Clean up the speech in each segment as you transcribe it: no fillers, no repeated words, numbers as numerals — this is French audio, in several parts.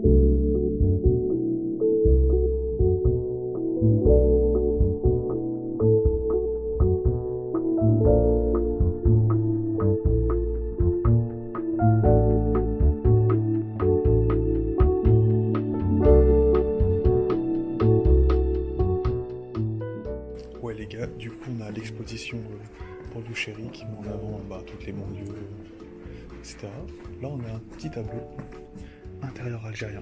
Ouais les gars, du coup on a l'exposition Bordeaux Chéri qui met en avant toutes les banlieues, etc. Là on a un petit tableau intérieur algérien.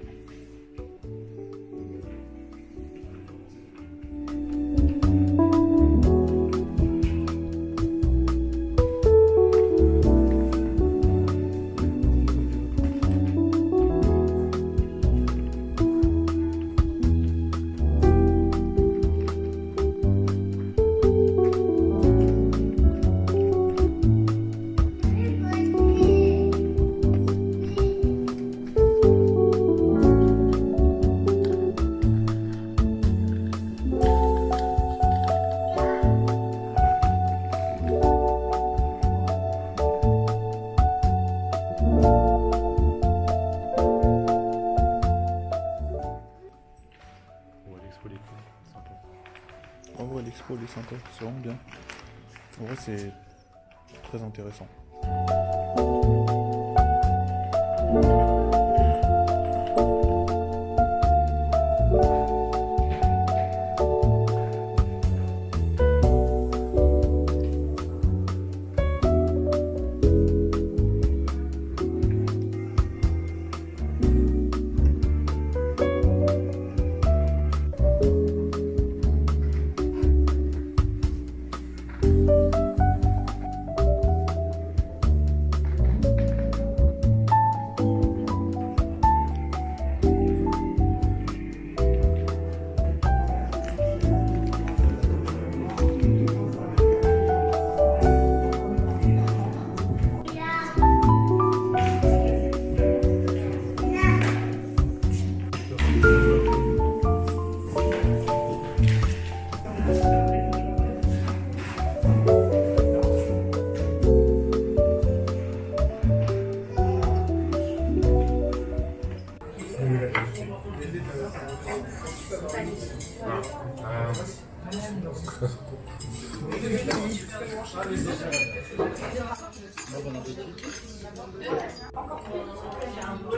Oh ouais, l'expo elle est sympa, c'est vraiment bien. En vrai c'est très intéressant.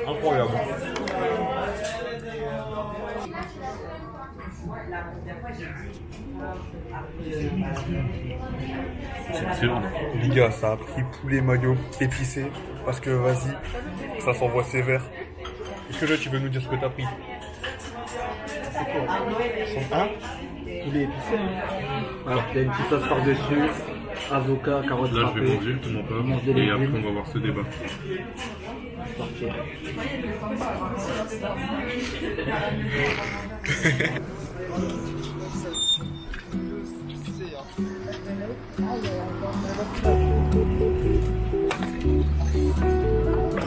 Incroyable. C'est excellent. Les gars, ça a pris poulet maillot épicé parce que vas-y, ça s'envoie sévère. Est-ce que là tu veux nous dire ce que t'as pris? Hein? Poulet épicé. Alors, il y a une petite sauce par-dessus, avocat, carottes Là, je vais râpées, manger tout mon pain mange des et après légumes. on va voir ce débat. Partir.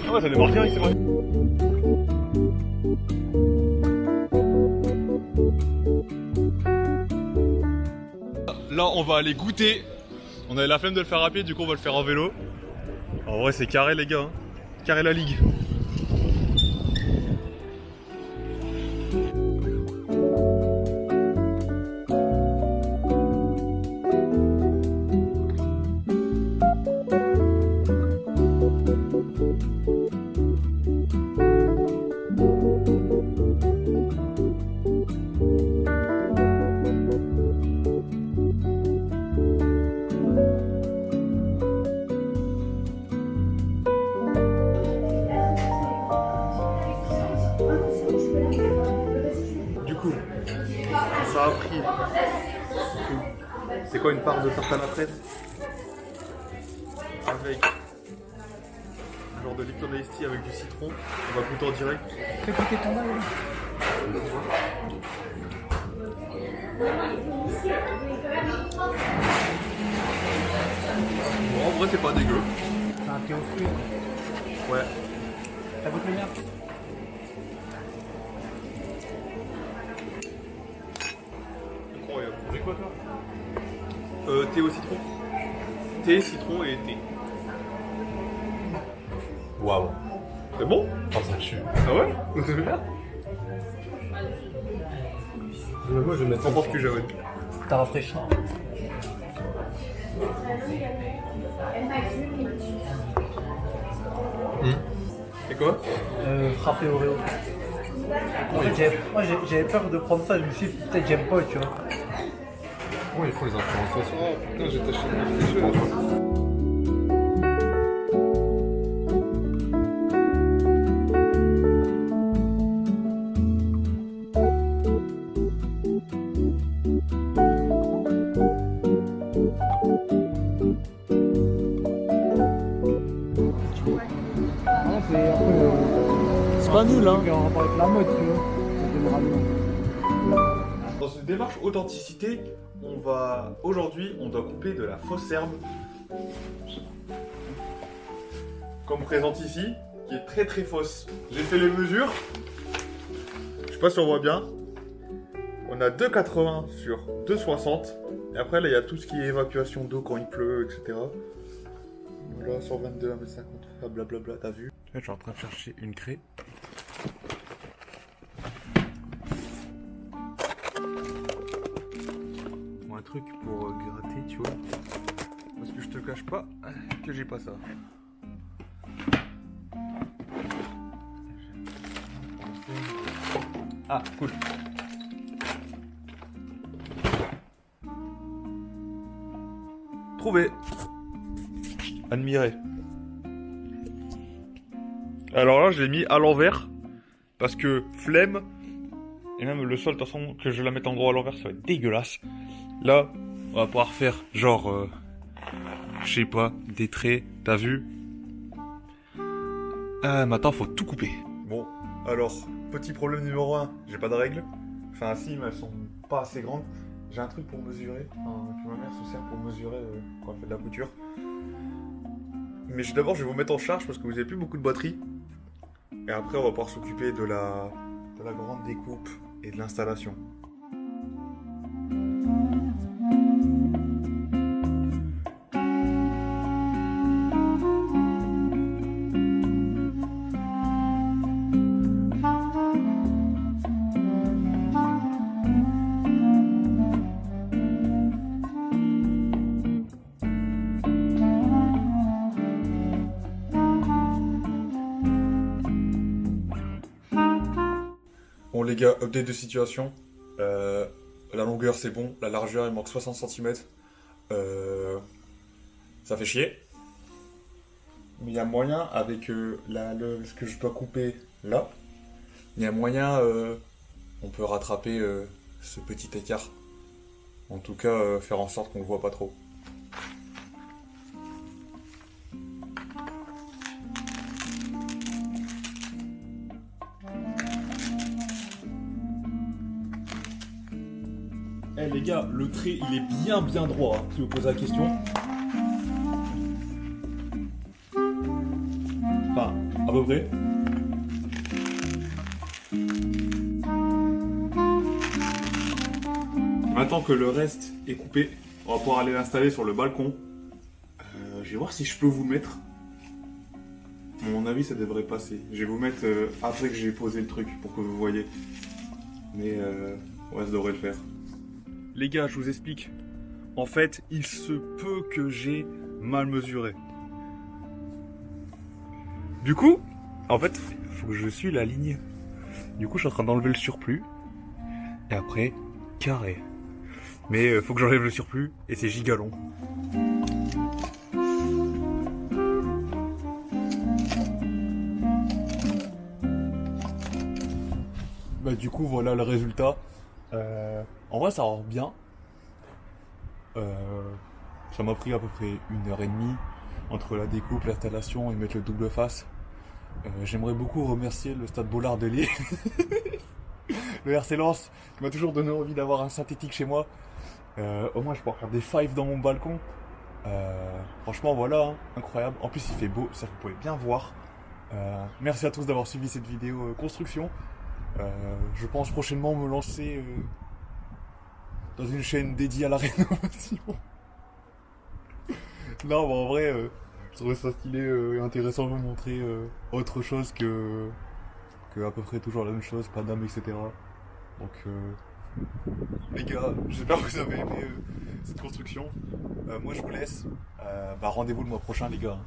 Ah ouais, ça démarre bien, c'est vrai. Là, on va aller goûter. On avait la flemme de le faire à pied, du coup, on va le faire en vélo. En vrai, c'est carré, les gars. Hein. Carré la ligue. Ça a pris. C'est quoi une part de tarte à la fraise? Avec genre de Lipton Ice Tea avec du citron. On va goûter en direct. Fais goûter ton bail. Bon, en vrai, c'est pas dégueu. C'est un thé aux fruits. Ouais. Ça goûte le mien? Incroyable. C'est quoi toi? Thé au citron. Thé, citron et thé. Waouh. C'est bon? Oh, ça tue. Ah ouais? C'est bien? Moi, je vais mettre T'en penses que j'avais? T'as rafraîchi. Et quoi? Frappé Oreo. Moi, j'avais peur de prendre ça. Je me suis dit, peut-être j'aime pas, tu vois. Comment ils font les influenceurs? Oh putain, j'ai taché mon t-shirt. C'est pas nul, hein. Avec la mode, tu vois. Dans une démarche authenticité, aujourd'hui, on doit couper de la fausse herbe. Comme présente ici, qui est très très fausse. J'ai fait les mesures. Je sais pas si on voit bien. On a 2,80 sur 2,60. Et après, là, il y a tout ce qui est évacuation d'eau quand il pleut, etc. Voilà, 122, 1m50, blablabla, t'as vu? Là, je suis en train de chercher une craie. Un truc pour gratter, tu vois. Parce que je te cache pas que j'ai pas ça. Ah, cool. Trouvé. Admiré. Alors là, je l'ai mis à l'envers. Parce que flemme. Et même le sol, de toute façon, que je la mette en gros à l'envers, ça va être dégueulasse. Là, on va pouvoir faire genre, je sais pas, des traits, t'as vu? Maintenant, faut tout couper. Bon, alors, petit problème numéro 1, j'ai pas de règles. Enfin, si, mais elles sont pas assez grandes. J'ai un truc pour mesurer, que ma mère se sert pour mesurer quand elle fait de la couture. Mais d'abord, je vais vous mettre en charge parce que vous avez plus beaucoup de batterie. Et après, on va pouvoir s'occuper de la grande découpe et de l'installation. Bon les gars, update de situation. La longueur c'est bon, la largeur il manque 60 cm. Ça fait chier. Mais il y a moyen avec ce que je dois couper là. Il y a moyen, on peut rattraper ce petit écart. En tout cas, faire en sorte qu'on le voit pas trop. Eh les gars, le trait il est bien droit, hein, si vous posez la question. Enfin, à peu près. Maintenant que le reste est coupé, on va pouvoir aller l'installer sur le balcon. Je vais voir si je peux vous mettre. À mon avis, ça devrait passer. Je vais vous mettre après que j'ai posé le truc pour que vous voyez. Mais ouais, ça devrait le faire. Les gars, je vous explique. En fait, il se peut que j'ai mal mesuré. Du coup, en fait, il faut que je suis la ligne. Du coup, je suis en train d'enlever le surplus. Et après, carré. Mais faut que j'enlève le surplus et c'est giga long. Bah du coup, voilà le résultat. En vrai, ça rend bien. Ça m'a pris à peu près 1h30 entre la découpe, l'installation et mettre le double face. J'aimerais beaucoup remercier le Stade Bollard de Lille, le RC Lens, qui m'a toujours donné envie d'avoir un synthétique chez moi. Au moins, je peux faire des fives dans mon balcon. Franchement, voilà, hein, incroyable. En plus, il fait beau, ça vous pouvez bien voir. Merci à tous d'avoir suivi cette vidéo construction. Je pense prochainement me lancer dans une chaîne dédiée à la rénovation. Non, mais en vrai, Je trouvais ça stylé et intéressant de vous montrer autre chose que à peu près toujours la même chose, Paname, etc. Donc, les gars, j'espère que vous avez aimé cette construction. Moi, je vous laisse. Rendez-vous le mois prochain, les gars.